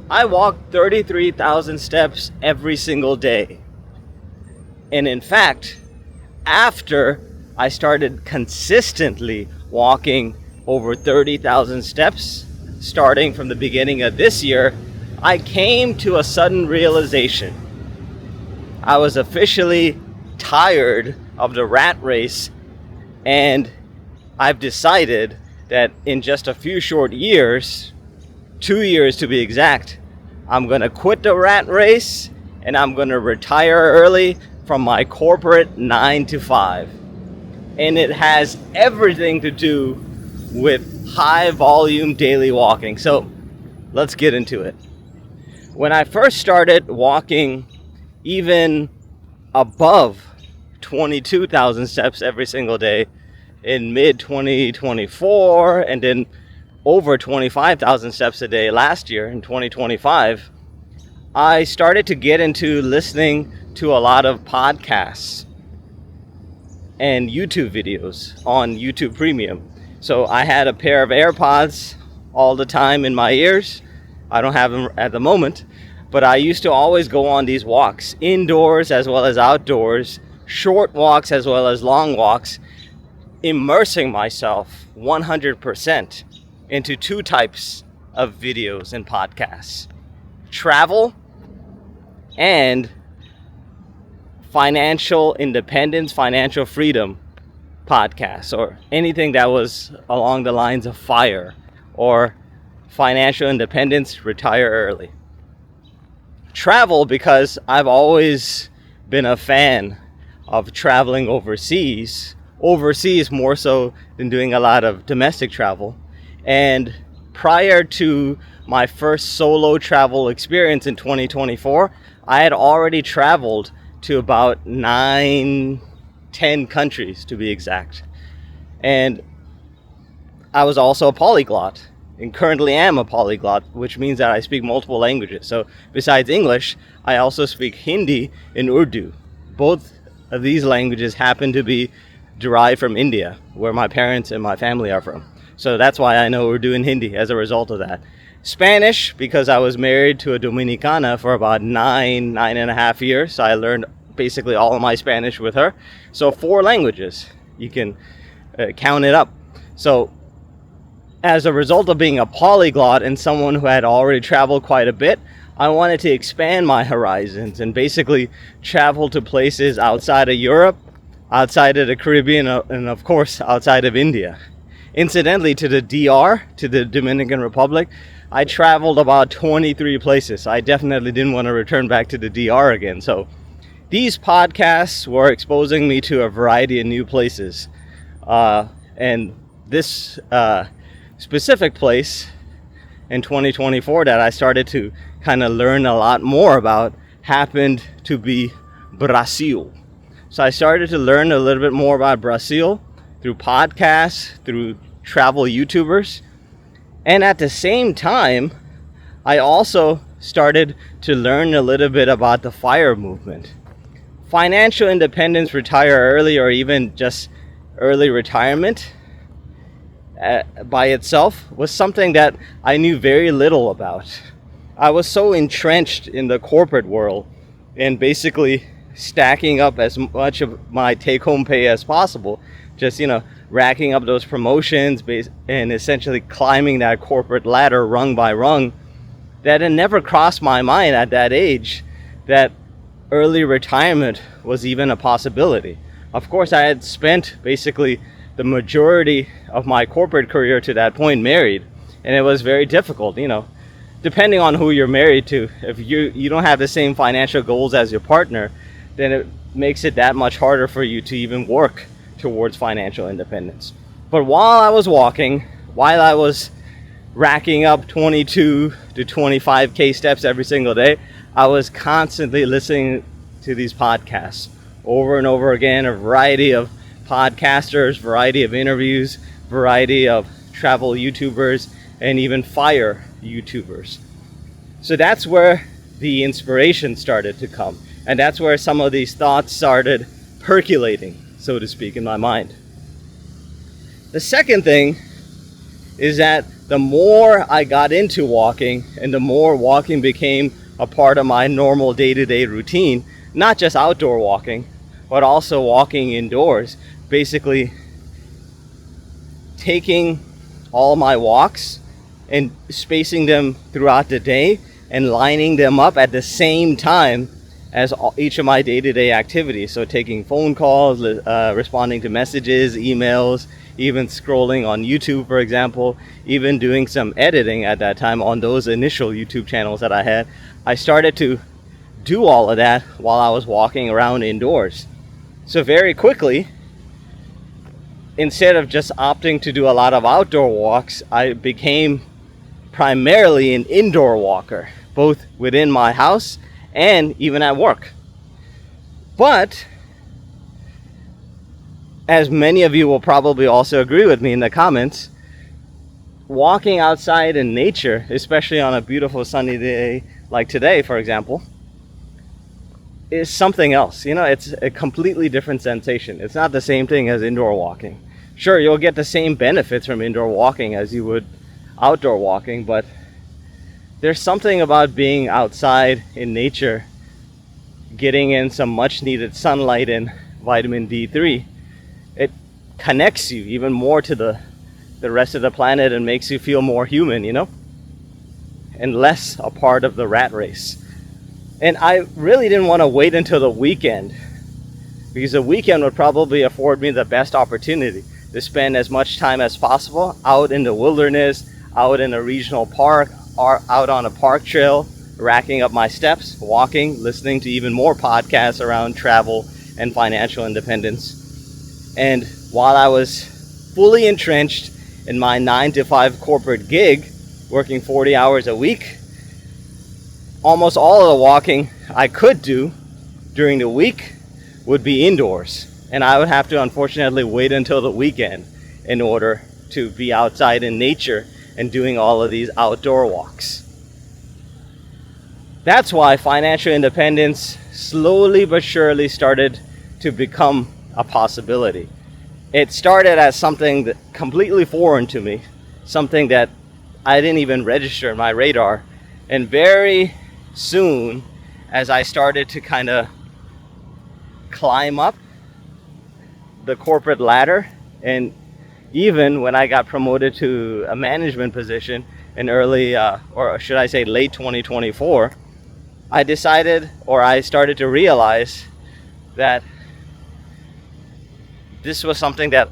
I walk 33,000 steps every single day. And in fact, after I started consistently walking over 30,000 steps, starting from the beginning of this year, I came to a sudden realization. I was officially tired of the rat race, and I've decided that in just a few short years, 2 years to be exact, I'm going to quit the rat race and I'm going to retire early from my corporate 9 to 5. And it has everything to do with high volume daily walking. So let's get into it. When I first started walking even above 22,000 steps every single day in mid 2024, and then over 25,000 steps a day last year in 2025, I started to get into listening to a lot of podcasts and YouTube videos on YouTube Premium. So I had a pair of AirPods all the time in my ears. I don't have them at the moment, but I used to always go on these walks, indoors as well as outdoors, short walks as well as long walks, immersing myself 100% into two types of videos and podcasts: travel and financial independence, financial freedom podcasts, or anything that was along the lines of FIRE or financial independence, retire early. Travel, because I've always been a fan of traveling overseas more so than doing a lot of domestic travel. And prior to my first solo travel experience in 2024, I had already traveled to about 9-10 countries to be exact. And I was also a polyglot, and currently am a polyglot, which means that I speak multiple languages. So besides English, I also speak Hindi and Urdu. Both of these languages happen to be derived from India, where my parents and my family are from. So that's why I know Urdu and Hindi as a result of that. Spanish, because I was married to a Dominicana for about 9.5 years. So I learned basically all of my Spanish with her. So 4 languages. You can count it up. So as a result of being a polyglot and someone who had already traveled quite a bit, I wanted to expand my horizons and basically travel to places outside of Europe, outside of the Caribbean, and of course outside of India. Incidentally, to the DR, to the Dominican Republic, I traveled about 23 places. I definitely didn't want to return back to the DR again. So these podcasts were exposing me to a variety of new places. And this specific place in 2024 that I started to kind of learn a lot more about happened to be Brazil. So I started to learn a little bit more about Brazil through podcasts, through travel YouTubers. And at the same time, I also started to learn a little bit about the FIRE movement. Financial independence, retire early, or even just early retirement by itself was something that I knew very little about. I was so entrenched in the corporate world and basically stacking up as much of my take-home pay as possible, just racking up those promotions and essentially climbing that corporate ladder rung by rung, that it never crossed my mind at that age that early retirement was even a possibility. Of course, I had spent basically the majority of my corporate career to that point married, and it was very difficult, depending on who you're married to. If you don't have the same financial goals as your partner, then it makes it that much harder for you to even work towards financial independence. But while I was walking, while I was racking up 22 to 25K steps every single day, I was constantly listening to these podcasts over and over again, a variety of podcasters, variety of interviews, variety of travel YouTubers, and even FIRE YouTubers. So that's where the inspiration started to come. And that's where some of these thoughts started percolating, so to speak, in my mind. The second thing is that the more I got into walking and the more walking became a part of my normal day-to-day routine, not just outdoor walking, but also walking indoors, basically taking all my walks and spacing them throughout the day and lining them up at the same time as each of my day-to-day activities. So taking phone calls, responding to messages, emails, even scrolling on YouTube, for example, even doing some editing at that time on those initial YouTube channels that I had. I started to do all of that while I was walking around indoors. So very quickly, instead of just opting to do a lot of outdoor walks, I became primarily an indoor walker, both within my house and even at work. But as many of you will probably also agree with me in the comments, walking outside in nature, especially on a beautiful sunny day like today, for example, is something else. It's a completely different sensation. It's not the same thing as indoor walking. Sure, you'll get the same benefits from indoor walking as you would outdoor walking, but there's something about being outside in nature, getting in some much needed sunlight and vitamin D3. It connects you even more to the rest of the planet and makes you feel more human, and less a part of the rat race. And I really didn't want to wait until the weekend, because the weekend would probably afford me the best opportunity to spend as much time as possible out in the wilderness, out in a regional park, or out on a park trail, racking up my steps, walking, listening to even more podcasts around travel and financial independence. And while I was fully entrenched in my 9-to-5 corporate gig, working 40 hours a week, almost all of the walking I could do during the week would be indoors. And I would have to unfortunately wait until the weekend in order to be outside in nature and doing all of these outdoor walks. That's why financial independence slowly but surely started to become a possibility. It started as something that completely foreign to me, something that I didn't even register in my radar. And very soon, as I started to kind of climb up the corporate ladder, and even when I got promoted to a management position in early, or should I say late 2024, I started to realize that this was something that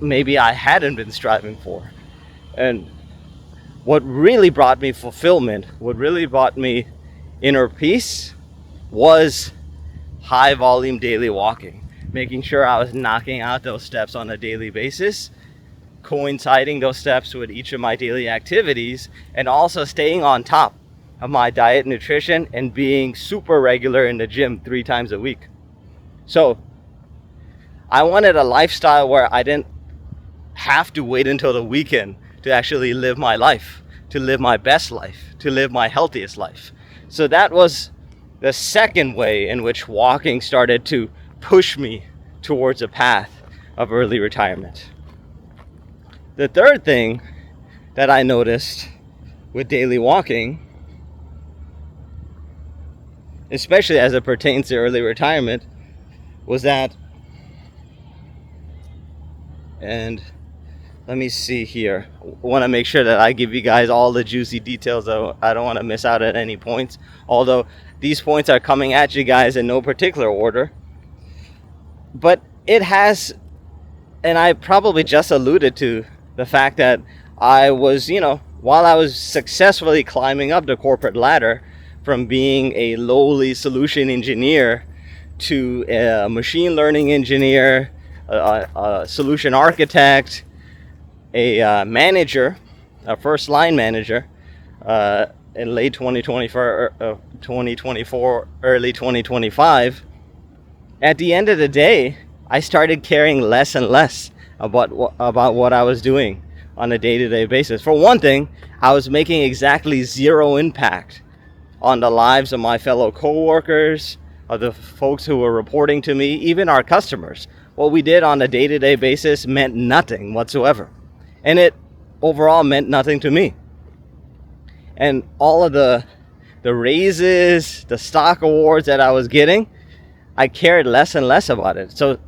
maybe I hadn't been striving for. And what really brought me fulfillment, what really brought me inner peace, was high volume daily walking. Making sure I was knocking out those steps on a daily basis, coinciding those steps with each of my daily activities, and also staying on top of my diet, nutrition, and being super regular in the gym 3 times a week. So I wanted a lifestyle where I didn't have to wait until the weekend to actually live my life, to live my best life, to live my healthiest life. So that was the second way in which walking started to push me towards a path of early retirement. The third thing that I noticed with daily walking, especially as it pertains to early retirement, was that, and let me see here, I want to make sure that I give you guys all the juicy details, though I don't want to miss out at any points, although these points are coming at you guys in no particular order. But it has, and I probably just alluded to the fact that I was, while I was successfully climbing up the corporate ladder from being a lowly solution engineer to a machine learning engineer, a solution architect, a manager, a first line manager, in late 2024, early 2025, at the end of the day, I started caring less and less about what I was doing on a day-to-day basis. For one thing, I was making exactly zero impact on the lives of my fellow coworkers, of the folks who were reporting to me, even our customers. What we did on a day-to-day basis meant nothing whatsoever. And it overall meant nothing to me. And all of the raises, the stock awards that I was getting, I cared less and less about it. So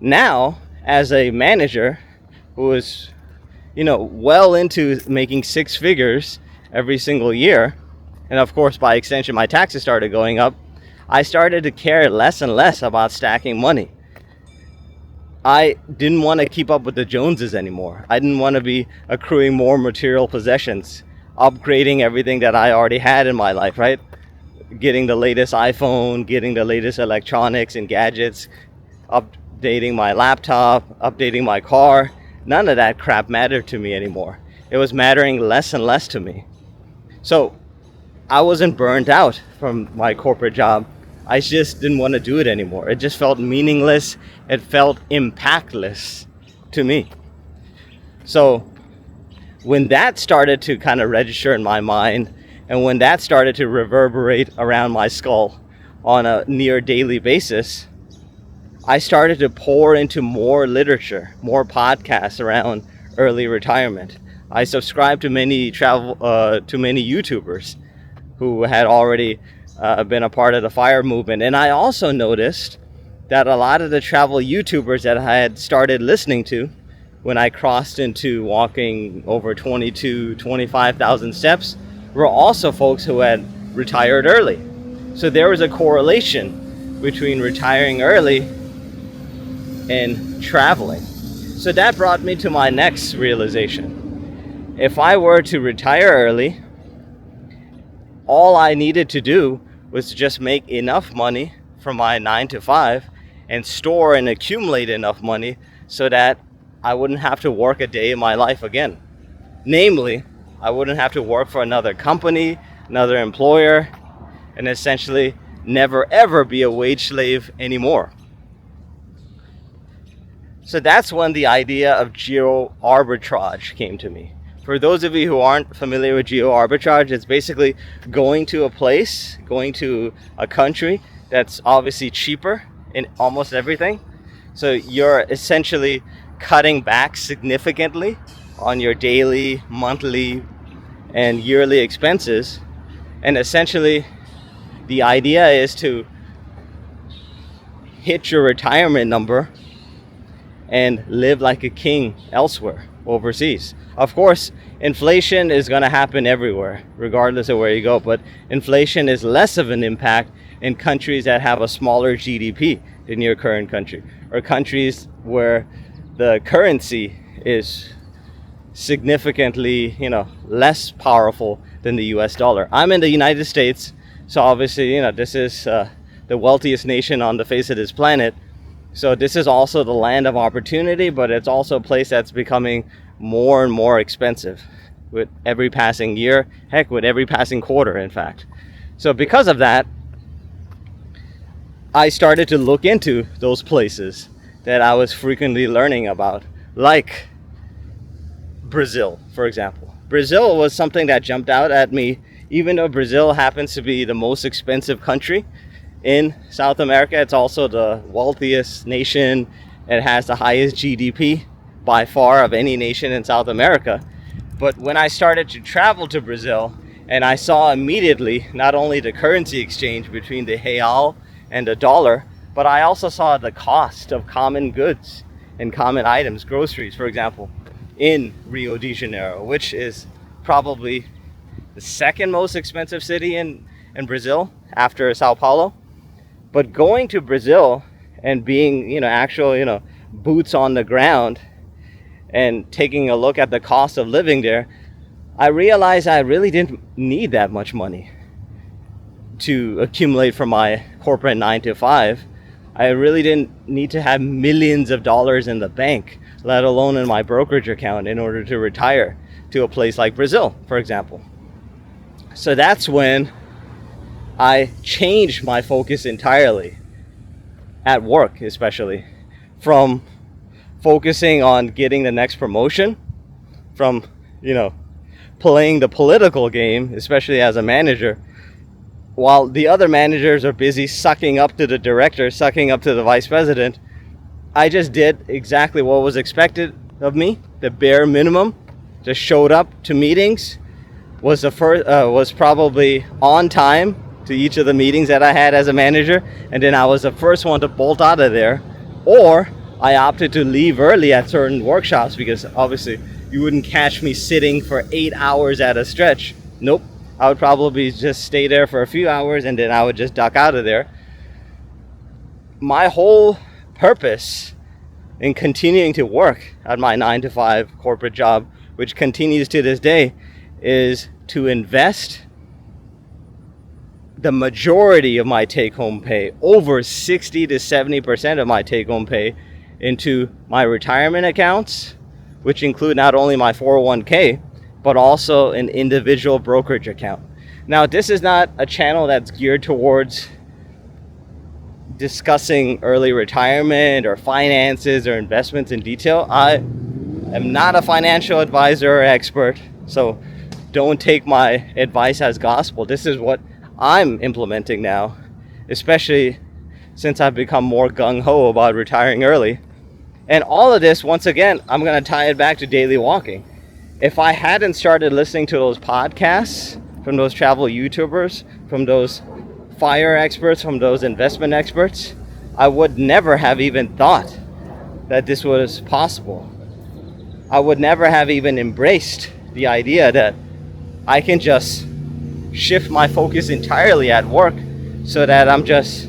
now, as a manager who is, well into making six figures every single year, and of course, by extension, my taxes started going up, I started to care less and less about stacking money. I didn't want to keep up with the Joneses anymore. I didn't want to be accruing more material possessions, upgrading everything that I already had in my life, right? Getting the latest iPhone, getting the latest electronics and gadgets, updating my laptop, updating my car. None of that crap mattered to me anymore. It was mattering less and less to me. So I wasn't burned out from my corporate job. I just didn't want to do it anymore. It just felt meaningless. It felt impactless to me. So when that started to kind of register in my mind, and when that started to reverberate around my skull on a near daily basis, I started to pour into more literature, more podcasts around early retirement. I subscribed to many YouTubers who had already been a part of the FIRE movement. And I also noticed that a lot of the travel YouTubers that I had started listening to when I crossed into walking over 25,000 steps were also folks who had retired early. So there was a correlation between retiring early and traveling. So that brought me to my next realization. If I were to retire early, all I needed to do was to just make enough money from my 9 to 5 and store and accumulate enough money so that I wouldn't have to work a day in my life again. Namely, I wouldn't have to work for another company, another employer, and essentially never ever be a wage slave anymore. So that's when the idea of geo arbitrage came to me. For those of you who aren't familiar with geo arbitrage, it's basically going to a country that's obviously cheaper in almost everything. So you're essentially cutting back significantly on your daily, monthly, and yearly expenses. And essentially, the idea is to hit your retirement number and live like a king elsewhere, overseas. Of course, inflation is going to happen everywhere, regardless of where you go. But inflation is less of an impact in countries that have a smaller GDP than your current country, or countries where the currency is significantly, less powerful than the US dollar. I'm in the United States, so obviously, this is the wealthiest nation on the face of this planet. So this is also the land of opportunity, but it's also a place that's becoming more and more expensive with every passing year, heck, with every passing quarter, in fact. So because of that, I started to look into those places that I was frequently learning about, like Brazil, for example. Brazil was something that jumped out at me, even though Brazil happens to be the most expensive country in South America. It's also the wealthiest nation. It has the highest GDP by far of any nation in South America. But when I started to travel to Brazil, and I saw immediately not only the currency exchange between the real and the dollar, but I also saw the cost of common goods and common items, groceries, for example, in Rio de Janeiro, which is probably the second most expensive city in Brazil after Sao Paulo. But going to Brazil and being, actual, boots on the ground and taking a look at the cost of living there, I realized I really didn't need that much money to accumulate from my corporate 9 to 5. I really didn't need to have millions of dollars in the bank, let alone in my brokerage account, in order to retire to a place like Brazil, for example. So that's when I changed my focus entirely, at work especially, from focusing on getting the next promotion, from, playing the political game, especially as a manager, while the other managers are busy sucking up to the director, sucking up to the vice president. I just did exactly what was expected of me, the bare minimum, just showed up to meetings, was the first, was probably on time to each of the meetings that I had as a manager, and then I was the first one to bolt out of there, or I opted to leave early at certain workshops because obviously you wouldn't catch me sitting for 8 hours at a stretch. Nope. I would probably just stay there for a few hours and then I would just duck out of there. My whole purpose in continuing to work at my 9-to-5 corporate job, which continues to this day, is to invest the majority of my take-home pay, over 60 to 70% of my take-home pay, into my retirement accounts, which include not only my 401k, but also an individual brokerage account. Now, this is not a channel that's geared towards discussing early retirement or finances or investments in detail. I am not a financial advisor or expert, so don't take my advice as gospel. This is what I'm implementing now, especially since I've become more gung-ho about retiring early. And all of this, once again, I'm going to tie it back to daily walking. If I hadn't started listening to those podcasts from those travel YouTubers, from those fire experts, from those investment experts, I would never have even thought that this was possible. I would never have even embraced the idea that I can just shift my focus entirely at work so that I'm just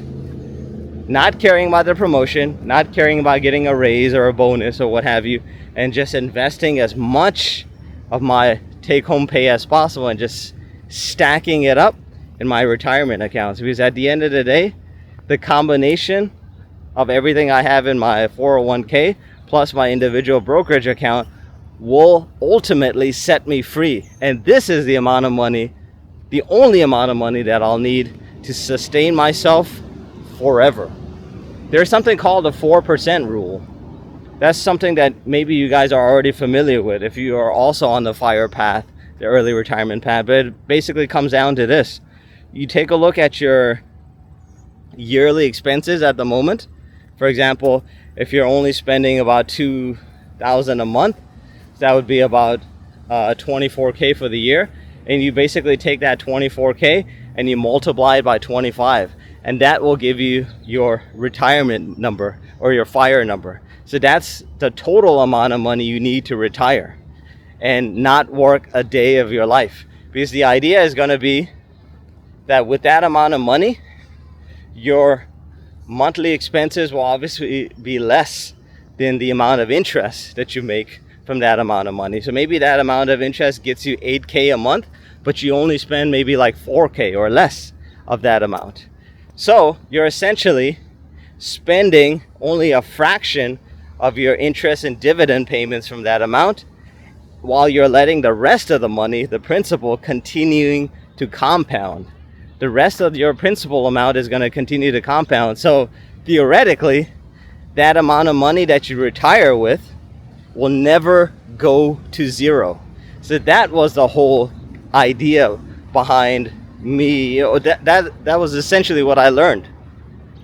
not caring about the promotion, not caring about getting a raise or a bonus or what have you, and just investing as much of my take-home pay as possible and just stacking it up in my retirement accounts. Because at the end of the day, the combination of everything I have in my 401k plus my individual brokerage account will ultimately set me free. And this is the amount of money, the only amount of money that I'll need to sustain myself forever. There's something called the 4% rule. That's something that maybe you guys are already familiar with if you are also on the FIRE path, the early retirement path. But it basically comes down to this. You take a look at your yearly expenses at the moment. For example, if you're only spending about $2,000 a month, that would be about $24K for the year. And you basically take that $24K and you multiply it by 25. And that will give you your retirement number or your FIRE number. So that's the total amount of money you need to retire and not work a day of your life. Because the idea is going to be that with that amount of money, your monthly expenses will obviously be less than the amount of interest that you make from that amount of money. So maybe that amount of interest gets you 8K a month, but you only spend maybe like 4K or less of that amount. So you're essentially spending only a fraction of your interest and dividend payments from that amount, while you're letting the rest of the money, the principal, continuing to compound. The rest of your principal amount is going to continue to compound. So theoretically, that amount of money that you retire with will never go to zero. So that was the whole idea behind me. That was essentially what I learned.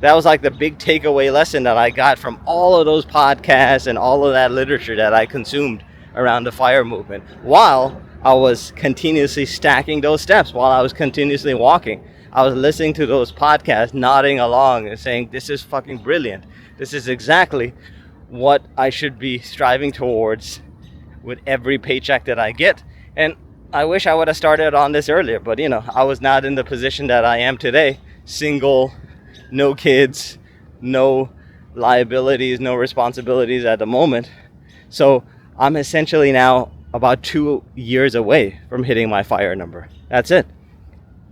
That was like the big takeaway lesson that I got from all of those podcasts and all of that literature that I consumed around the FIRE movement while I was continuously stacking those steps, while I was continuously walking. I was listening to those podcasts, nodding along and saying, this is fucking brilliant. This is exactly what I should be striving towards with every paycheck that I get. And I wish I would have started on this earlier, but I was not in the position that I am today. Single, no kids, no liabilities, no responsibilities at the moment. So I'm essentially now about 2 years away from hitting my FIRE number. That's it.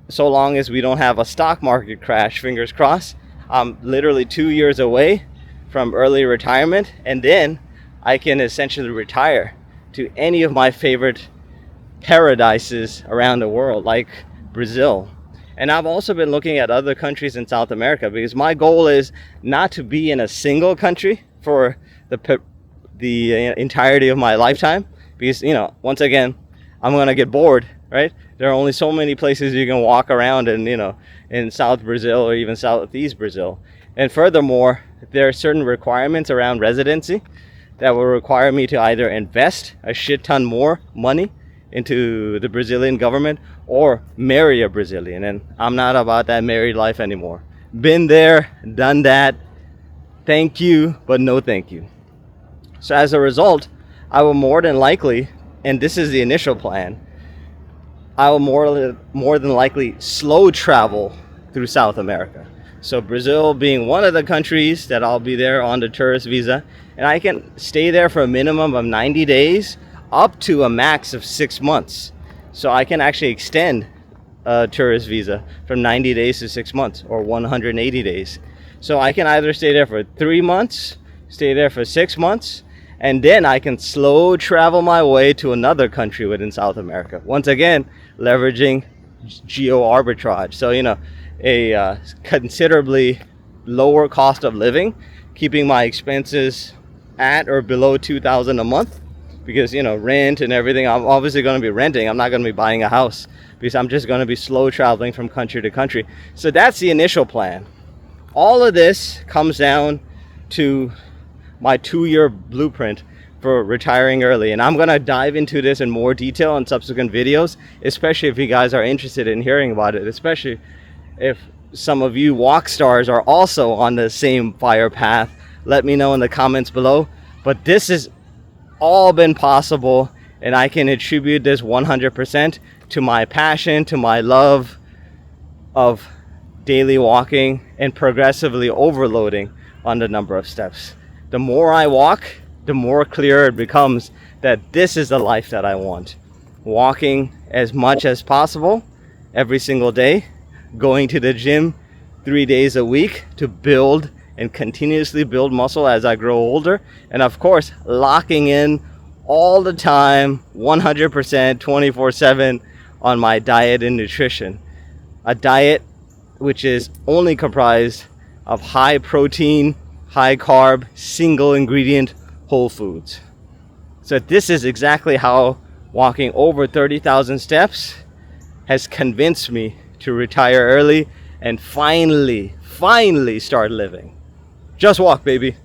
So long as we don't have a stock market crash, fingers crossed, I'm literally 2 years away from early retirement, and then I can essentially retire to any of my favorite paradises around the world, like Brazil. And I've also been looking at other countries in South America, because my goal is not to be in a single country for the entirety of my lifetime, because once again, I'm gonna get bored, right? There are only so many places you can walk around in South Brazil or even Southeast Brazil. And furthermore, there are certain requirements around residency that will require me to either invest a shit ton more money into the Brazilian government or marry a Brazilian. And I'm not about that married life anymore. Been there, done that. Thank you, but no thank you. So as a result, I will more than likely, and this is the initial plan, I will more than likely slow travel through South America. So Brazil being one of the countries that I'll be there on the tourist visa, and I can stay there for a minimum of 90 days up to a max of 6 months. So I can actually extend a tourist visa from 90 days to 6 months or 180 days. So I can either stay there for 3 months, stay there for 6 months, and then I can slow travel my way to another country within South America. Once again, leveraging geo arbitrage. So, a considerably lower cost of living, keeping my expenses at or below $2,000 a month, because rent and everything. I'm obviously going to be renting. I'm not going to be buying a house because I'm just going to be slow traveling from country to country. So that's the initial plan. All of this comes down to my 2-year blueprint for retiring early, and I'm going to dive into this in more detail in subsequent videos, especially if you guys are interested in hearing about it, especially if some of you walk stars are also on the same fire path. Let me know in the comments below. But this has all been possible, and I can attribute this 100% to my passion, to my love of daily walking and progressively overloading on the number of steps. The more I walk, the more clear it becomes that this is the life that I want. Walking as much as possible every single day, going to the gym 3 days a week to build and continuously build muscle as I grow older, and of course locking in all the time 100% 24/7 on my diet and nutrition. A diet which is only comprised of high protein, high carb, single ingredient whole foods. So this is exactly how walking over 30,000 steps has convinced me to retire early and finally start living. Just walk, baby.